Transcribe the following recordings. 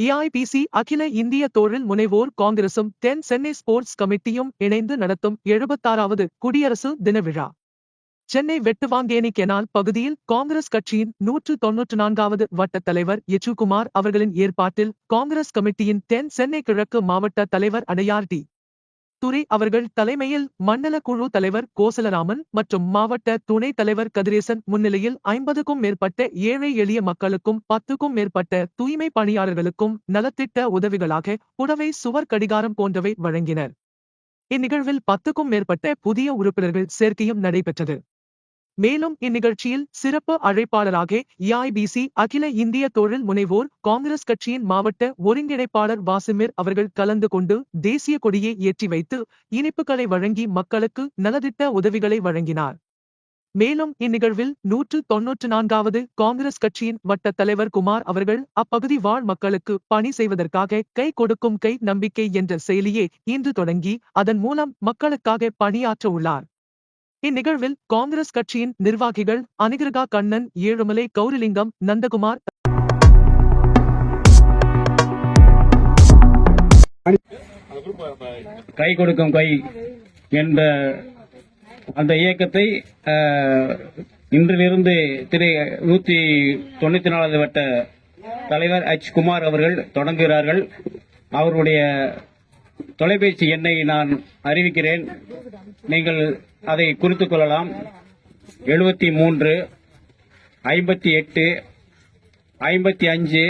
EIPC அகில இந்திய தொழில் முனைவோர் காங்கிரசும் தென் சென்னை ஸ்போர்ட்ஸ் கமிட்டியும் இணைந்து நடத்தும் 76வது குடியரசு தின விழா. சென்னை வெட்டுவாங்கேணி கெனால் பகுதியில் காங்கிரஸ் கட்சியின் 194வது வட்டத் தலைவர் யெச்சூகுமார் அவர்களின் ஏற்பாட்டில் காங்கிரஸ் கமிட்டியின் தென் சென்னை கிழக்கு மாவட்ட தலைவர் அடையார் டி. துரை அவர்கள் தலைமையில் மண்டல குழு தலைவர் கோசலராமன் மற்றும் மாவட்ட துணைத் தலைவர் கதிரேசன் முன்னிலையில் 50க்கும் மேற்பட்ட ஏழை எளிய மக்களுக்கும் 10க்கும் மேற்பட்ட தூய்மை பணியாளர்களுக்கும் நலத்திட்ட உதவிகளாக புடவை, சுவர் கடிகாரம் போன்றவை வழங்கினர். இந்நிகழ்வில் 10க்கும் மேற்பட்ட புதிய உறுப்பினர்கள் சேர்க்கையும் நடைபெற்றது. மேலும் இந்நிகழ்ச்சியில் சிறப்பு அழைப்பாளராக EIPC அகில இந்திய தொழில் முனைவோர் காங்கிரஸ் கட்சியின் மாவட்ட ஒருங்கிணைப்பாளர் வாசிமிர் அவர்கள் கலந்து கொண்டு தேசிய கொடியை ஏற்றி வைத்து இனிப்புகளை வழங்கி மக்களுக்கு நலத்திட்ட உதவிகளை வழங்கினார். மேலும் இந்நிகழ்வில் 194வது காங்கிரஸ் கட்சியின் வட்ட தலைவர் குமார் அவர்கள் அப்பகுதி வாழ் மக்களுக்கு பணி செய்வதற்காக கை கொடுக்கும் கை நம்பிக்கை என்ற செயலியை இன்று தொடங்கி அதன் மூலம் மக்களுக்காக பணியாற்ற உள்ளார். இந்நிகழ்வில் காங்கிரஸ் கட்சியின் நிர்வாகிகள் அனிகிருகா கண்ணன், ஏழுமலை கௌரிலிங்கம், நந்தகுமார், கை கொடுக்கும் கை என்ற அந்த இயக்கத்தை இன்றிலிருந்து 194வது வட்ட தலைவர் குமார் அவர்கள் தொடங்குகிறார்கள். அவருடைய தொலைபேசி எண்ணை நான் அறிவிக்கிறேன், நீங்கள் அதை குறித்துக் கொள்ளலாம். 73 58 55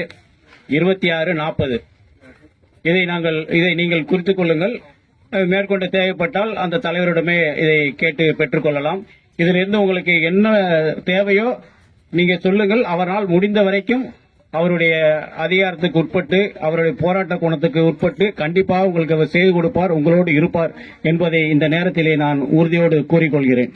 26 40. இதை நீங்கள் குறித்துக் கொள்ளுங்கள். மேற்கொண்டு தேவைப்பட்டால் அந்த தலைவரிடமே இதை கேட்டு பெற்றுக்கொள்ளலாம். இதிலிருந்து உங்களுக்கு என்ன தேவையோ நீங்க சொல்லுங்கள். அவரால் முடிந்த வரைக்கும் அவருடைய அதிகாரத்துக்கு உட்பட்டு, அவருடைய போராட்ட குணத்துக்கு உட்பட்டு கண்டிப்பாக உங்களுக்கு அவர் செய்து கொடுப்பார், உங்களோடு இருப்பார் என்பதை இந்த நேரத்திலே நான் உறுதியோடு கூறிக்கொள்கிறேன்.